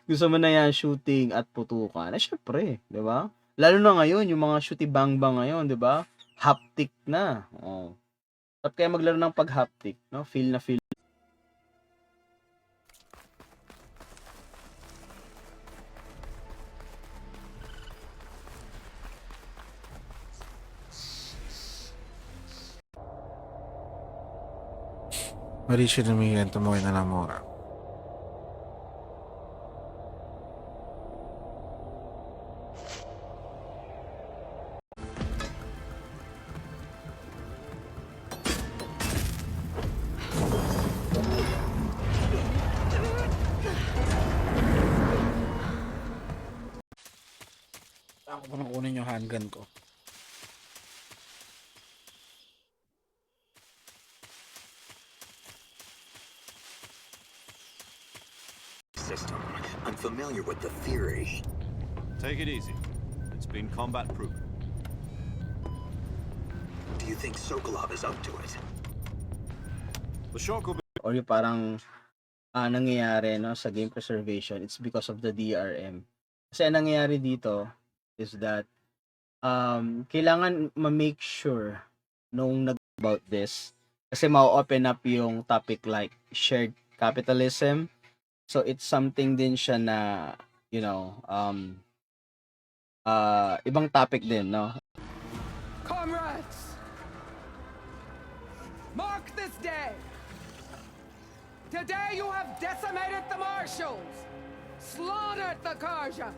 Gusto mo na yan shooting at putukan, syempre, 'di ba? Lalo na ngayon yung mga shooty-bang-bang ngayon, 'di ba? Haptic na, oh. Sarap kaya maglaro ng pag-haptic, 'no? Feel na feel. Mauricio de Miguel Tomoe na Namora. Ako pa nang kunin yung handgun ko. System. I'm familiar with the theory. Take it easy. It's been combat proven. Do you think Sokolov is up to it? The shock will be Or yung parang nangyayari, no, sa game preservation, it's because of the DRM. Kasi ang nangyayari dito is that kailangan ma-make sure nung about this kasi ma-open up yung topic like shared capitalism. So it's something din siya na, you know, ibang topic din, no? Comrades, mark this day. Today you have decimated the marshals, slaughtered the Karja.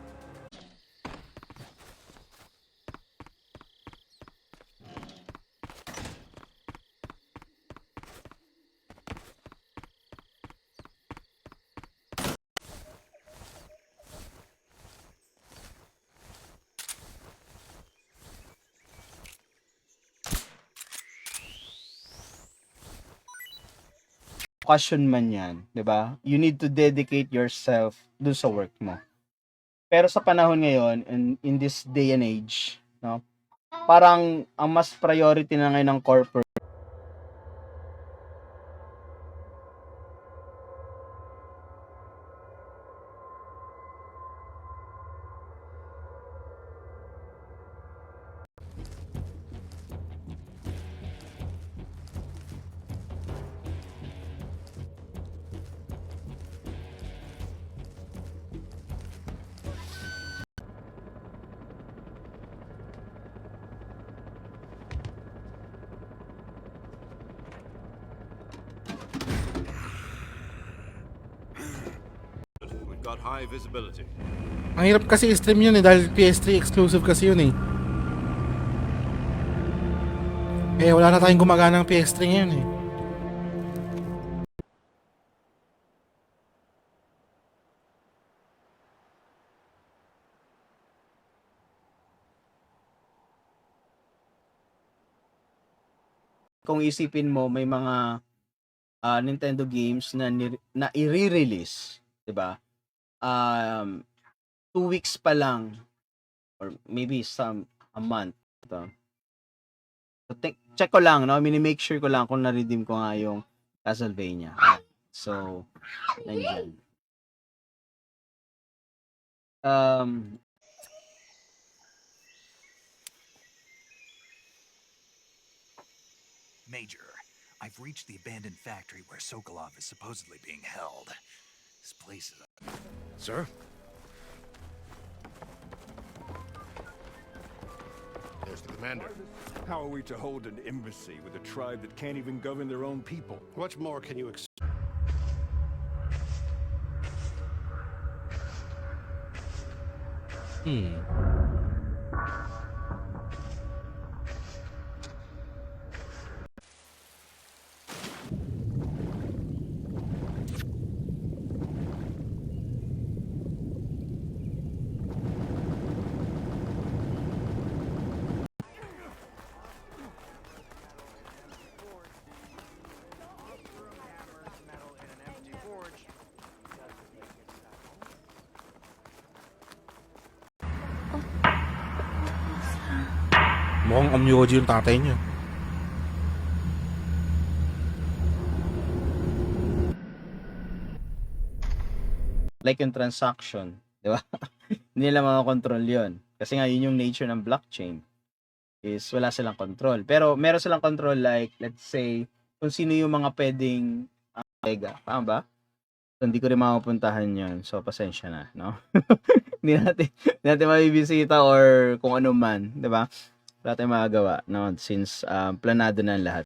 Question man yan, 'di ba? You need to dedicate yourself dun sa work mo. Pero sa panahon ngayon, in this day and age, no? Parang ang mas priority na ngayon ng corporate we've got high visibility. Ang hirap kasi i-stream yun dahil PS3 exclusive kasi yun wala na tayong gumagana ng PS3 ngayon kung isipin mo may mga Nintendo games na i-release, 'di ba? 2 weeks pa lang or maybe a month. Ito. So, check ko lang, no? Mini-make sure ko lang kung na-redeem ko nga yung Castlevania. So, nandiyan. Major, I've reached the abandoned factory where Sokolov is supposedly being held. This place is... Sir? There's the commander. How are we to hold an embassy with a tribe that can't even govern their own people? What more can you expect? Mukhang Amyoji yung tatay niya. like yung transaction, di ba? Hindi nila makakontrol yun. Kasi nga, yun yung nature ng blockchain. Is wala silang control. Pero meron silang control like, let's say, kung sino yung mga pwedeng Vega. Tama ba? So, hindi ko rin makapuntahan yun. So, pasensya na, no? Hindi natin mabibisita or kung ano man, di ba? Wala tayong magagawa, no? Since planado na ang lahat.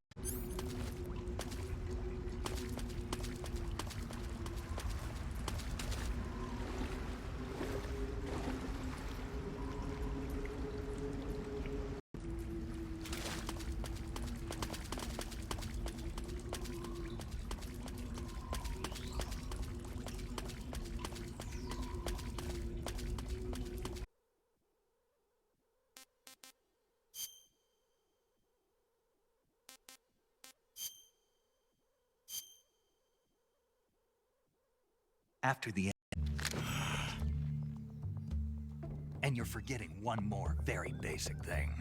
After the end. And you're forgetting one more very basic thing.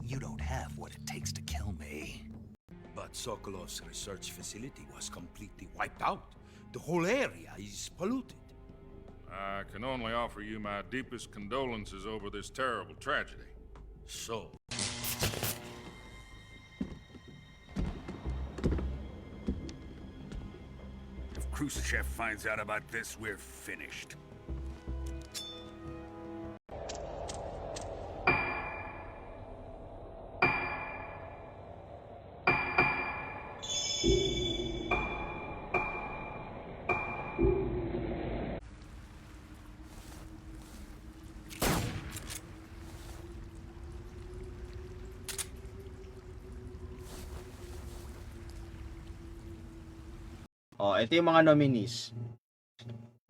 You don't have what it takes to kill me. But Sokolov's research facility was completely wiped out. The whole area is polluted. I can only offer you my deepest condolences over this terrible tragedy. So, If Khrushchev finds out about this, we're finished. Oh, ito yung mga nominees.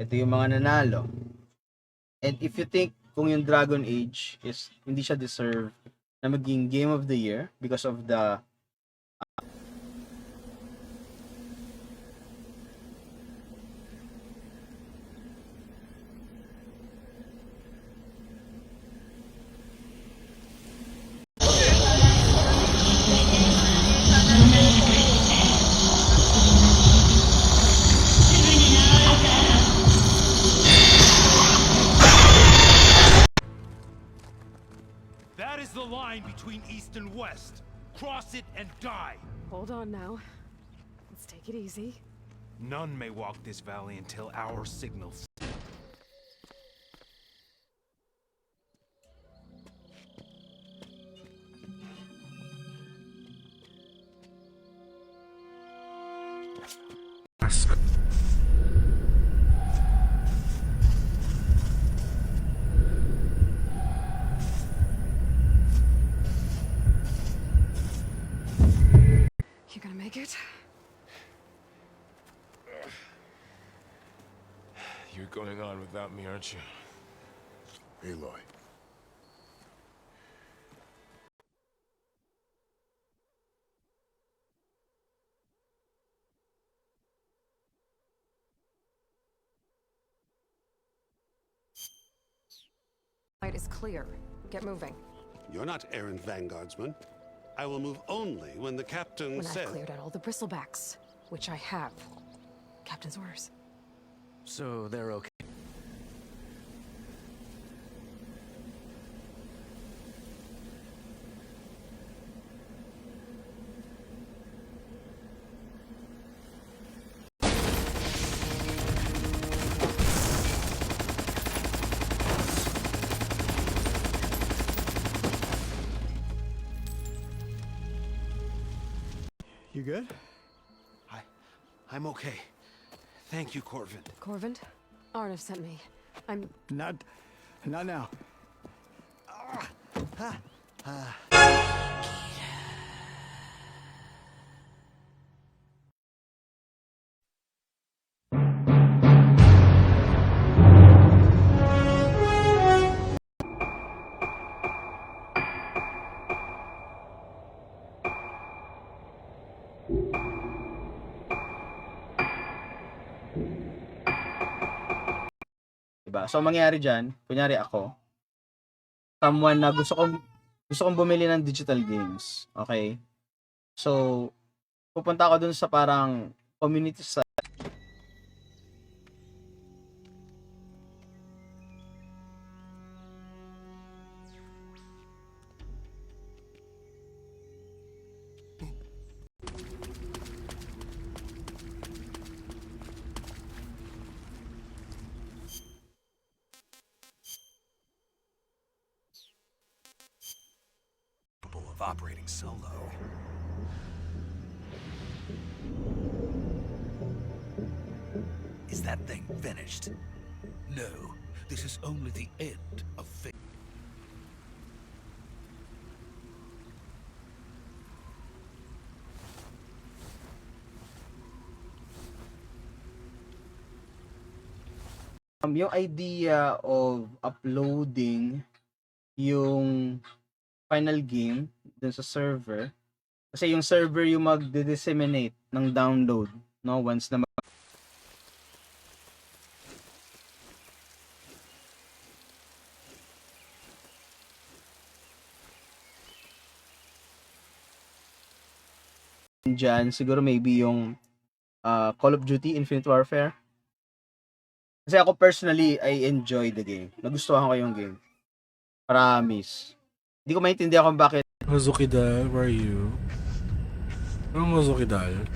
Ito yung mga nanalo. And if you think kung yung Dragon Age is hindi siya deserve na maging Game of the Year because of the That is the line between East and West. Cross it and die. Hold on now. Let's take it easy. None may walk this valley until our signals. You gonna make it? you're going on without me, aren't you? Aloy. Light is clear. Get moving. You're not errant vanguardsman. I will move only when the captain When I've says. cleared out all the bristlebacks, which I have. Captain's orders. So they're okay. You good? I'm okay. Thank you, Corvin. Corvin? Arnav sent me. I'm... Not now. Diba? So, mangyari dyan, kunyari ako, someone na gusto kong bumili ng digital games. Okay? So, pupunta ako dun sa parang community site operating solo. Is that thing finished? No, this is only the end of things. Yung idea of uploading yung final game dun sa server, kasi yung server yung magde-disseminate ng download, no, once na dyan, siguro maybe yung Call of Duty Infinite Warfare. Kasi ako personally, I enjoy the game. Nagustuhan ko yung game. Promise. Hindi ko maintindihan kung bakit Mozukidal, where are you? Ano Mozukidal?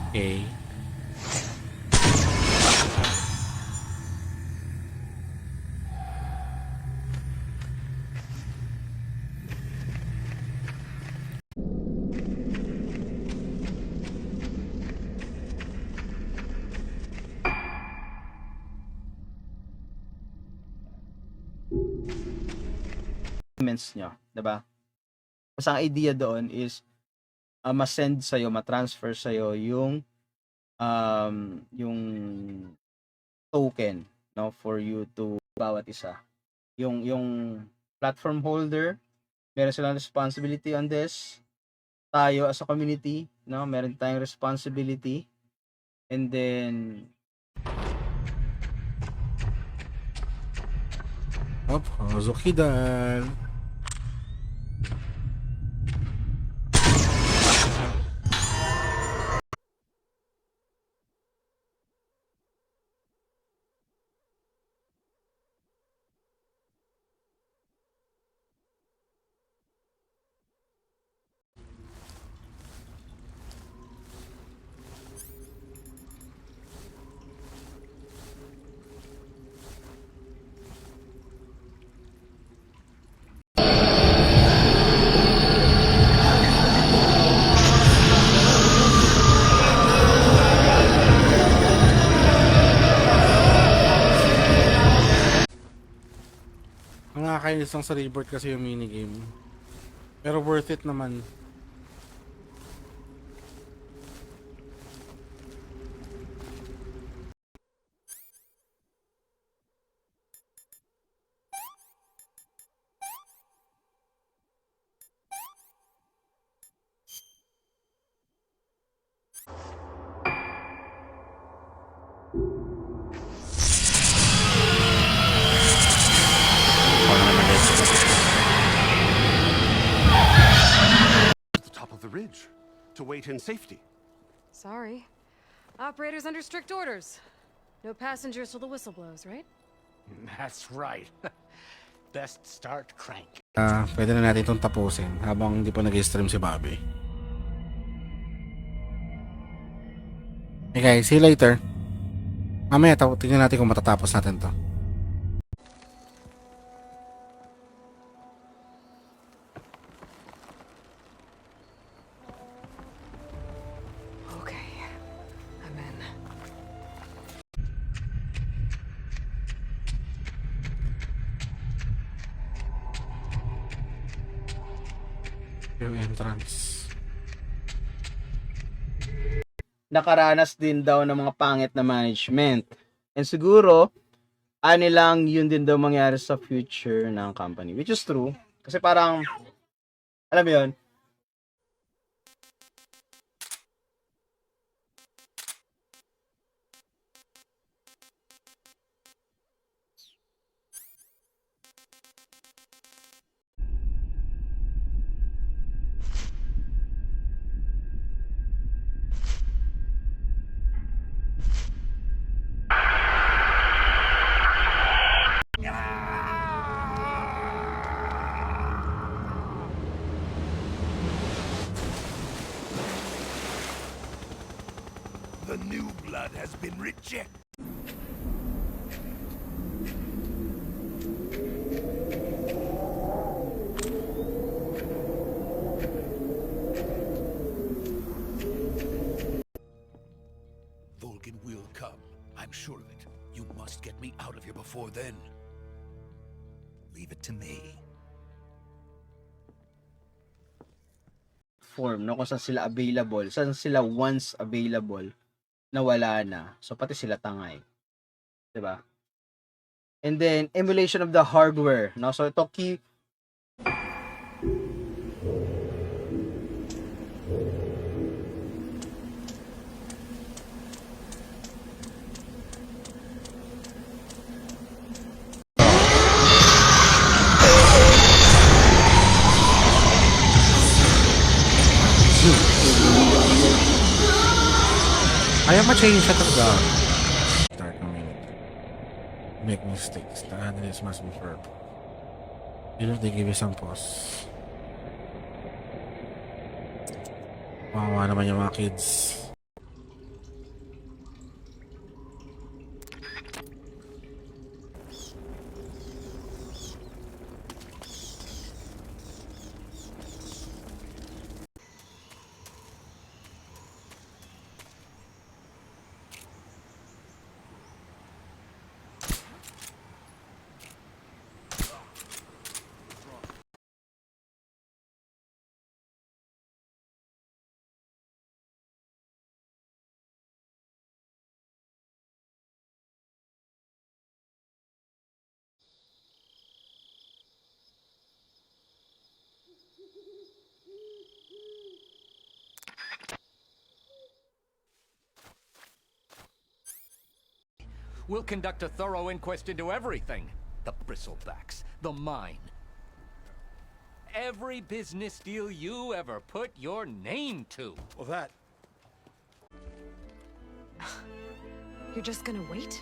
Okay. documents nyo, diba? Kasi ang idea doon is ma-send sa'yo, ma-transfer sa'yo yung token, no, for you to bawat isa. Yung platform holder, meron silang responsibility on this. Tayo as a community, no, meron tayong responsibility. And then Hop, Mozukidal. Ang nakakainis lang sa Rebirth kasi yung minigame. Pero worth it naman. At the top of the ridge, to wait in safety. Sorry. Operator's under strict orders. No passengers till the whistle blows, right? That's right. Best start crank. Pwede na natin itong tapusin habang hindi pa nag-stream si Bobby. Okay guys, see you later. Mamaya, tingnan natin kung matatapos natin to. Okay. I'm in. Yung entrance. nakaranas din daw ng mga pangit na management. And siguro, lang yun din daw mangyari sa future ng company. Which is true. Kasi parang, alam mo yun, the new blood has been rejected. Vulcan will come. I'm sure of it. You must get me out of here before then. Leave it to me. Form, no? Kung saan sila available, saan sila once available, na wala na. So, pati sila tangay. 'Di ba? And then, emulation of the hardware, no? So, ito key. Ayaw ma-change siya talaga. Start ng minute. Make mistakes. The analyst must be firm. Even if they give you some pause. Wawa naman yung mga kids. We'll conduct a thorough inquest into everything. The bristlebacks, the mine. Every business deal you ever put your name to. Well, that... You're just gonna wait?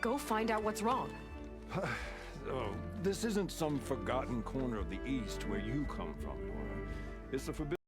Go find out what's wrong. Oh, this isn't some forgotten corner of the East where you come from, Nora. It's a forbidden...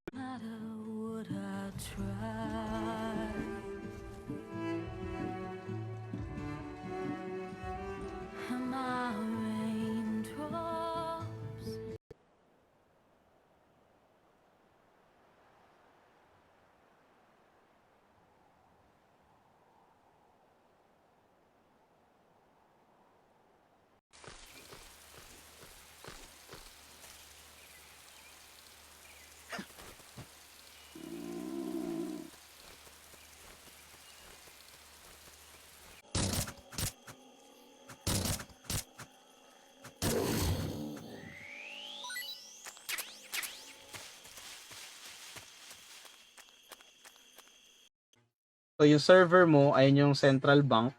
So, yung server mo, ayan yung central bank.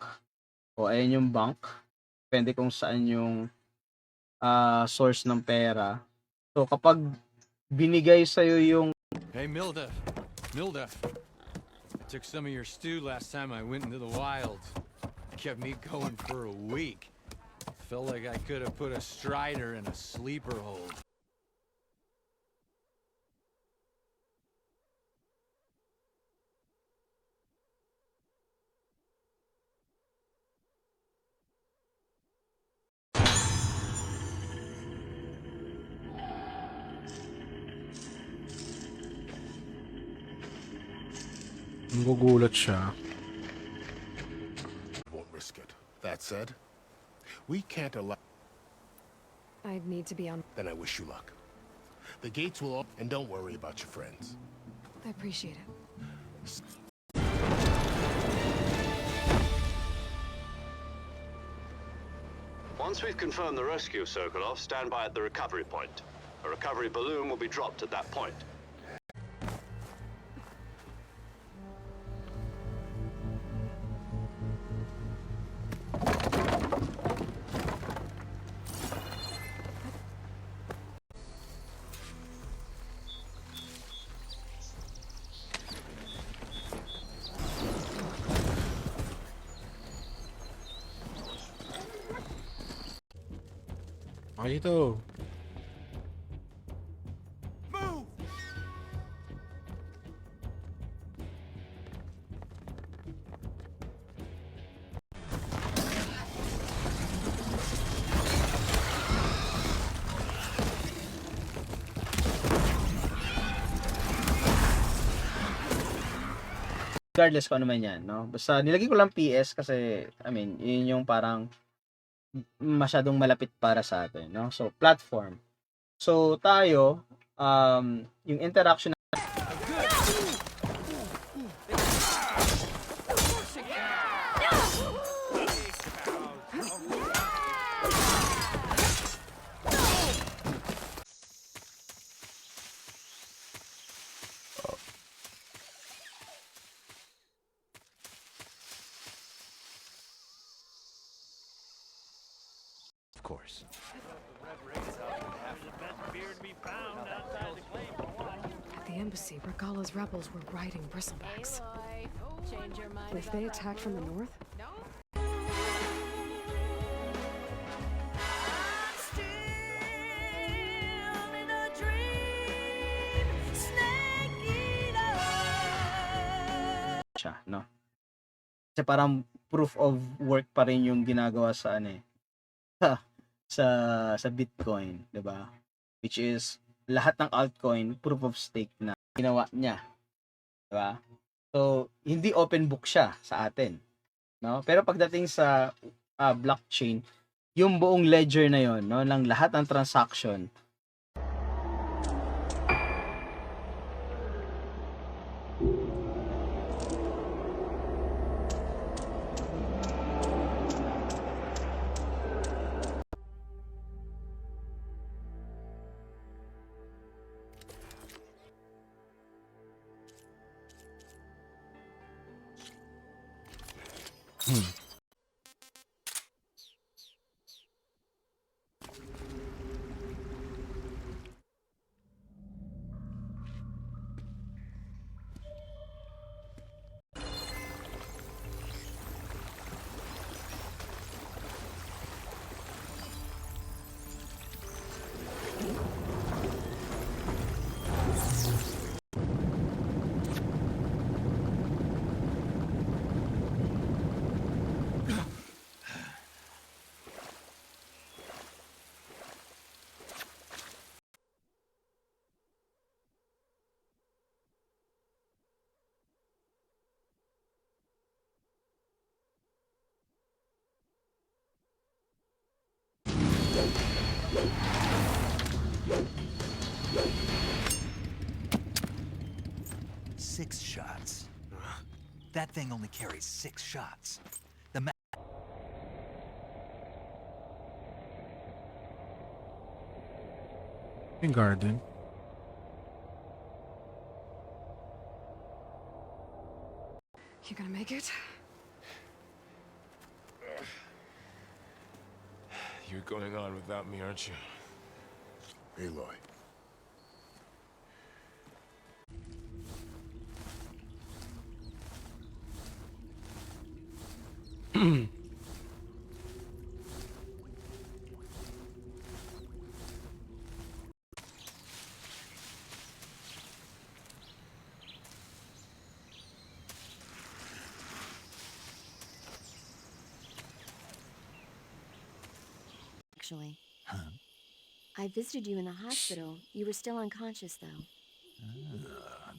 O ayan yung bank. Depende kung saan yung source ng pera. So, kapag binigay sa'yo yung... Hey, Milda. Milda. I took some of your stew last time I went into the wilds. Kept me going for a week. Felt like I could have put a strider in a sleeper hold. Nagugulat siya. Won't risk it. That said, we can't allow... I'd need to be on... Then I wish you luck. The gates will open, and don't worry about your friends. I appreciate it. Once we've confirmed the rescue, Sokolov, stand by at the recovery point. A recovery balloon will be dropped at that point. Okay, ito. Move! regardless kung ano man yan, no? Basta nilagay ko lang PS kasi, I mean, yun yung parang masyadong malapit para sa atin, no? So, platform. So, tayo, yung interaction Of course. At the embassy, Regala's rebels were riding bristlebacks. If they attack from the north, siya, no? Kasi parang proof of work pa rin yung ginagawa sa ano eh, sa Bitcoin, 'di ba? Which is lahat ng altcoin proof of stake na ginawa niya, 'di ba? So, hindi open book siya sa atin, no? Pero pagdating sa blockchain, yung buong ledger na 'yon, no, ng lahat ng transaction Six shots. That thing only carries 6 shots. In garden. you gonna make it? You're going on without me, aren't you? Aloy. Actually. Huh? I visited you in the hospital. You were still unconscious, though.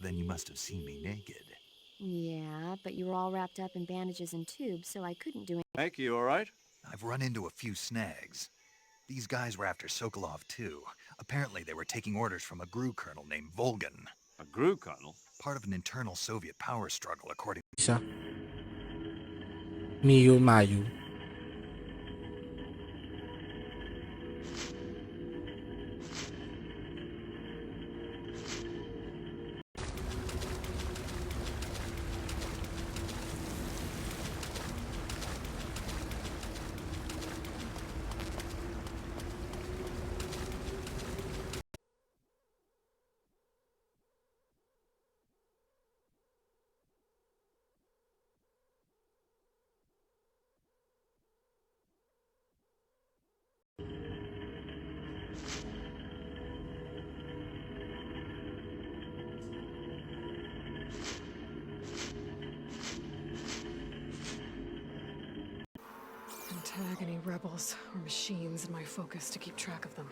Then you must have seen me naked. Yeah, but you were all wrapped up in bandages and tubes, so I couldn't do it. Hank, you all right? I've run into a few snags. These guys were after Sokolov, too. Apparently, they were taking orders from a GRU colonel named Volgan. A GRU colonel? Part of an internal Soviet power struggle, according Isa. Miyu Mayu. And tag any rebels or machines in my focus to keep track of them.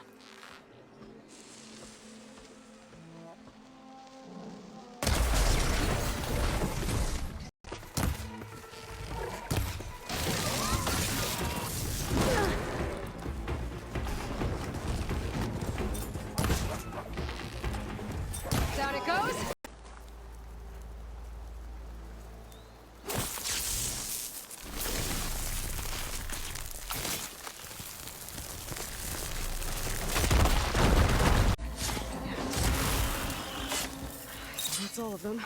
That's all of them.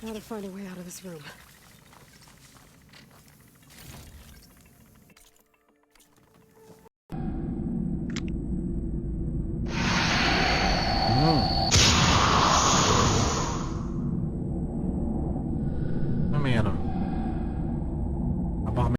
Now to find a way out of this room. May ano? Baka may...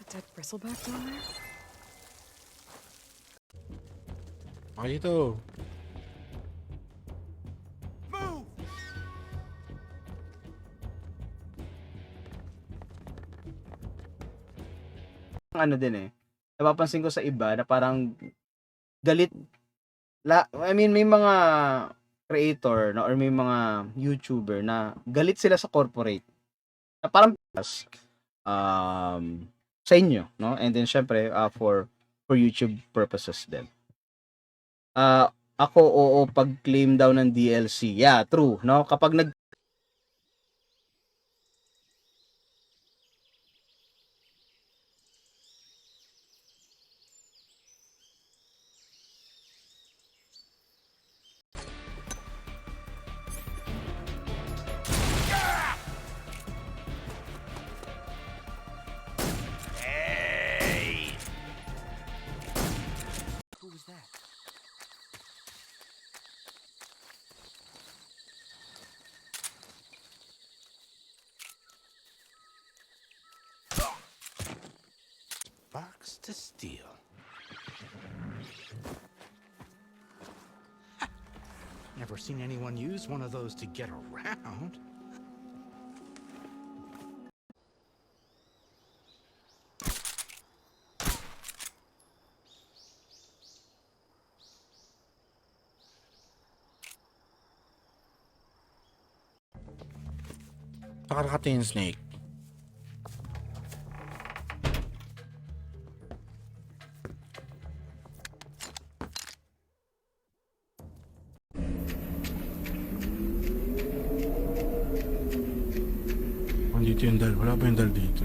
Dead bristleback down there? Baka dito. Ano din eh. Napapansin ko sa iba na parang galit I mean may mga creator no, or may mga YouTuber na galit sila sa corporate. Na parang sa inyo, no? And then syempre for YouTube purposes din. Ako oo pag-claim daw ng DLC. Yeah, true, no? Kapag nag Who was that? Sparks to steel. Never seen anyone use one of those to get around. Nakakatingin snake. Andito yung dal. Wala pa yung dal dito.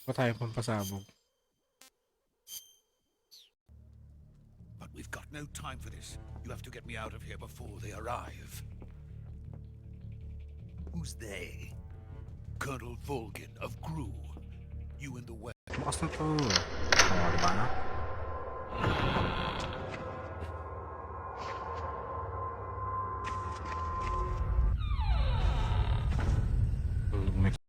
Pa tayo pampasabog. But we've got no time for this. You have to get me out of here before they arrive. Who's they? Colonel Volgin of Gru. You in the West. Bukas na to. Oh, diba na?